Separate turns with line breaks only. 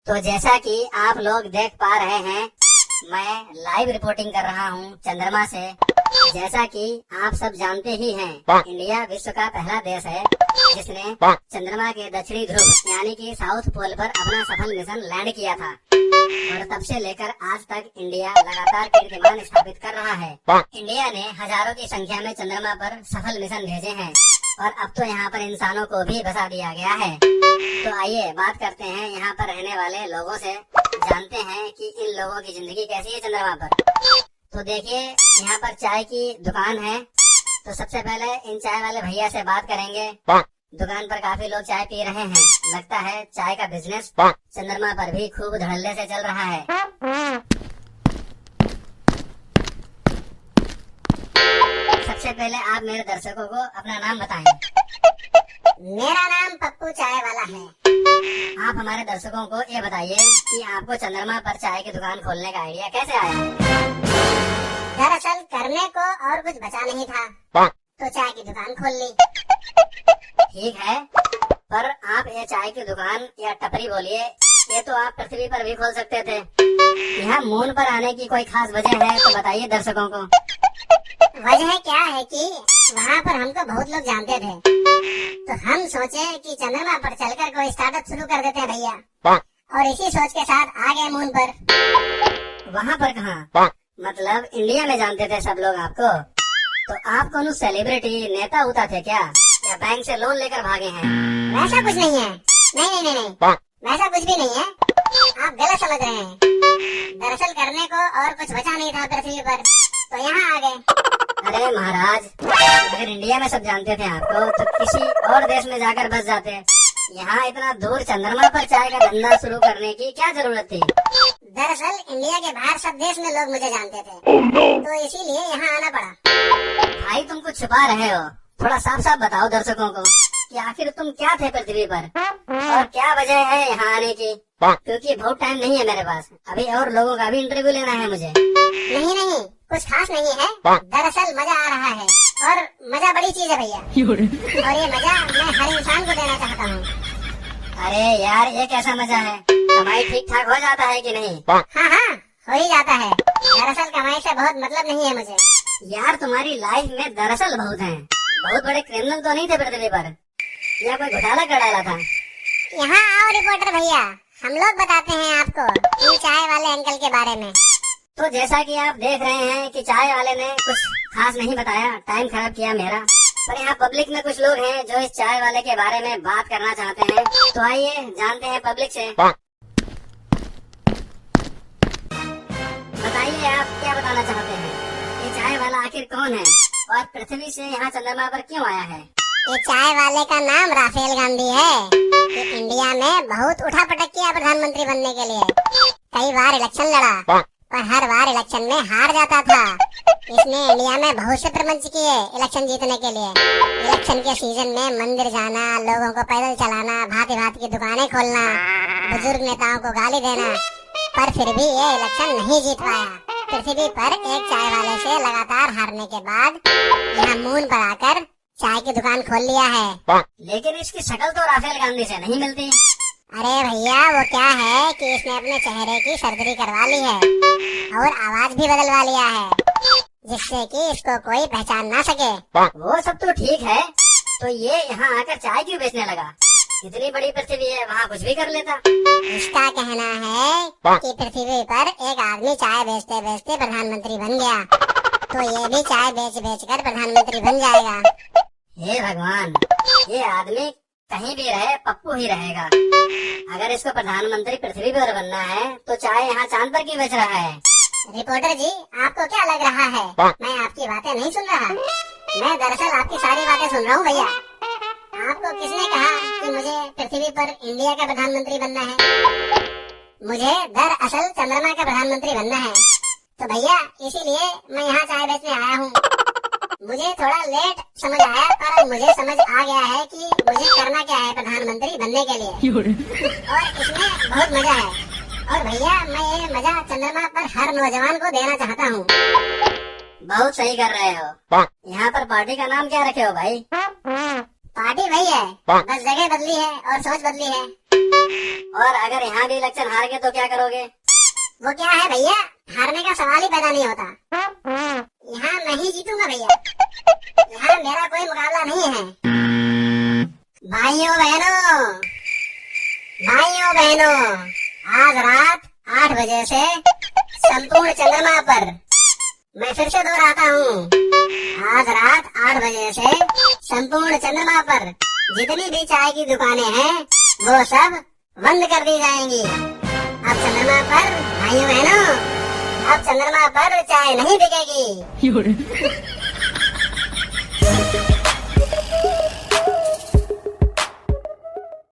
तो जैसा कि आप लोग देख पा रहे हैं, मैं लाइव रिपोर्टिंग कर रहा हूं चंद्रमा से। जैसा कि आप सब जानते ही हैं, इंडिया विश्व का पहला देश है जिसने चंद्रमा के दक्षिणी ध्रुव यानी कि साउथ पोल पर अपना सफल मिशन लैंड किया था। और तब से लेकर आज तक इंडिया लगातार कीर्तिमान स्थापित कर रहा है। इंडिया ने हजारों की संख्या में चंद्रमा पर सफल मिशन भेजे हैं और अब तो यहाँ पर इंसानों को भी बसा दिया गया है। तो आइए बात करते हैं यहाँ पर रहने वाले लोगों से, जानते हैं कि इन लोगों की जिंदगी कैसी है चंद्रमा पर। तो देखिए, यहाँ पर चाय की दुकान है, तो सबसे पहले इन चाय वाले भैया से बात करेंगे। दुकान पर काफी लोग चाय पी रहे हैं, लगता है चाय का बिजनेस चंद्रमा पर भी खूब धड़ल्ले से चल रहा है। सबसे पहले आप मेरे दर्शकों को अपना नाम बताएं।
मेरा नाम पप्पू चाय वाला है।
आप हमारे दर्शकों को ये बताइए कि आपको चंद्रमा पर चाय की दुकान खोलने का आइडिया कैसे आया?
दरअसल करने को और कुछ बचा नहीं था, तो चाय की दुकान खोल ली।
ठीक है, पर आप ये चाय की दुकान या टपरी बोलिए, ये तो आप पृथ्वी पर भी खोल सकते थे। यहाँ मून पर आने की कोई खास वजह है तो बताइए दर्शकों को।
वजह क्या है कि वहाँ पर हमको बहुत लोग जानते थे, तो हम सोचे कि चंद्रमा पर चलकर कोई स्टार्टअप शुरू कर देते हैं भैया। और इसी सोच के साथ आ गए मून पर।
वहाँ पर कहाँ? मतलब इंडिया में जानते थे सब लोग आपको? तो आप कौन सेलिब्रिटी नेता उता थे क्या, या बैंक से लोन लेकर भागे हैं?
वैसा कुछ नहीं है। नहीं, वैसा कुछ भी नहीं है, आप गलत समझ रहे हैं। दरअसल करने को और कुछ बचा नहीं था पृथ्वी पर, तो यहाँ आ गए।
अरे महाराज, अगर इंडिया में सब जानते थे आपको तो किसी और देश में जाकर बस जाते। यहाँ इतना दूर चंद्रमा पर चाय का धंधा शुरू करने की क्या जरूरत थी?
दरअसल इंडिया के बाहर सब देश में लोग मुझे जानते थे, तो इसीलिए यहाँ आना पड़ा।
भाई तुम कुछ छुपा रहे हो, थोड़ा साफ साफ बताओ दर्शकों को कि आखिर तुम क्या थे पृथ्वी पर और क्या वजह है यहाँ आने की। क्योंकि बहुत टाइम नहीं है मेरे पास, अभी और लोगों का भी इंटरव्यू लेना है मुझे।
नहीं, कुछ खास नहीं है। दरअसल मजा आ रहा है, और मजा बड़ी चीज है भैया। और ये मजा मैं हर इंसान को देना चाहता हूँ।
अरे यार, ये कैसा मजा है? कमाई ठीक ठाक हो जाता है कि नहीं?
हाँ, हो ही जाता है। दरअसल कमाई से बहुत मतलब नहीं है मुझे।
यार तुम्हारी लाइफ में दरअसल बहुत है। बहुत बड़े क्रिमिनल तो नहीं थे पृथ्वी पर, या कोई घोटाला कर डाला था?
यहाँ आओ रिपोर्टर भैया, हम लोग बताते हैं आपको इन चाय वाले अंकल के बारे में।
तो जैसा कि आप देख रहे हैं कि चाय वाले ने कुछ खास नहीं बताया, टाइम खराब किया मेरा। पर यहाँ पब्लिक में कुछ लोग हैं जो इस चाय वाले के बारे में बात करना चाहते हैं, तो आइए जानते हैं पब्लिक से। बताइए आप क्या बताना चाहते हैं? ये चाय वाला आखिर कौन है और पृथ्वी से यहाँ चंद्रमा पर क्यों आया है?
ये चाय वाले का नाम राफेल गांधी है। ये इंडिया में बहुत उठा पटक किया प्रधानमंत्री बनने के लिए। कई बार इलेक्शन लड़ा, पर हर बार इलेक्शन में हार जाता था। इसने इंडिया में बहुत से प्रपंच किए इलेक्शन जीतने के लिए। इलेक्शन के सीजन में मंदिर जाना, लोगों को पैदल चलाना, भांति भांति की दुकानें खोलना, बुजुर्ग नेताओं को गाली देना, पर फिर भी ये इलेक्शन नहीं जीत पाया। पृथ्वी पर एक चाय वाले से लगातार हारने के बाद यहाँ मून पर आकर चाय की दुकान खोल लिया है।
लेकिन इसकी शक्ल तो राफेल गांधी से नहीं मिलती।
अरे भैया, वो क्या है कि इसने अपने चेहरे की सर्जरी करवा ली है और आवाज भी बदलवा लिया है, जिससे कि इसको कोई पहचान ना सके।
वो सब तो ठीक है, तो ये यहाँ आकर चाय क्यों बेचने लगा? इतनी बड़ी पृथ्वी है, वहाँ कुछ भी कर लेता।
इसका कहना है कि पृथ्वी पर एक आदमी चाय बेचते बेचते प्रधानमंत्री बन गया, तो ये भी चाय बेच बेच कर प्रधानमंत्री बन जाएगा।
हे भगवान, ये आदमी कहीं भी रहे पप्पू ही रहेगा। अगर इसको प्रधानमंत्री पृथ्वी पर बनना है तो चाय यहाँ चांद पर क्यों बेच रहा है?
रिपोर्टर जी, आपको क्या लग रहा है मैं आपकी बातें नहीं सुन रहा? मैं दरअसल आपकी सारी बातें सुन रहा हूँ भैया। आपको किसने कहा कि मुझे पृथ्वी पर इंडिया का प्रधानमंत्री बनना है? मुझे दरअसल चंद्रमा का प्रधानमंत्री बनना है। तो भैया इसीलिए मैं यहाँ चाय बेचने आया हूँ। मुझे थोड़ा लेट समझ आया, पर मुझे समझ आ गया है कि मुझे करना क्या है प्रधानमंत्री बनने के लिए, और इसमें बहुत मजा है। और भैया, मैं ये मजा चंद्रमा पर हर नौजवान को देना चाहता हूँ।
बहुत सही कर रहे हो। यहाँ पर पार्टी का नाम क्या रखे हो भाई?
पार्टी वही है, बस जगह बदली है और सोच बदली है।
और अगर यहाँ भी इलेक्शन हार गए तो क्या करोगे?
वो क्या है भैया, हारने का सवाल ही पैदा नहीं होता। यहाँ मैं ही जीतूंगा भैया, यहाँ मेरा कोई मुकाबला नहीं है। भाइयों बहनों, आज रात 8 बजे से संपूर्ण चंद्रमा पर, मैं फिर से दोहराता हूँ, आज रात 8 बजे से संपूर्ण चंद्रमा पर जितनी भी चाय की दुकानें हैं वो सब बंद कर दी जाएंगी। अब चंद्रमा पर भाइयों बहनों, अब चंद्रमा पर चाय नहीं बिकेगी।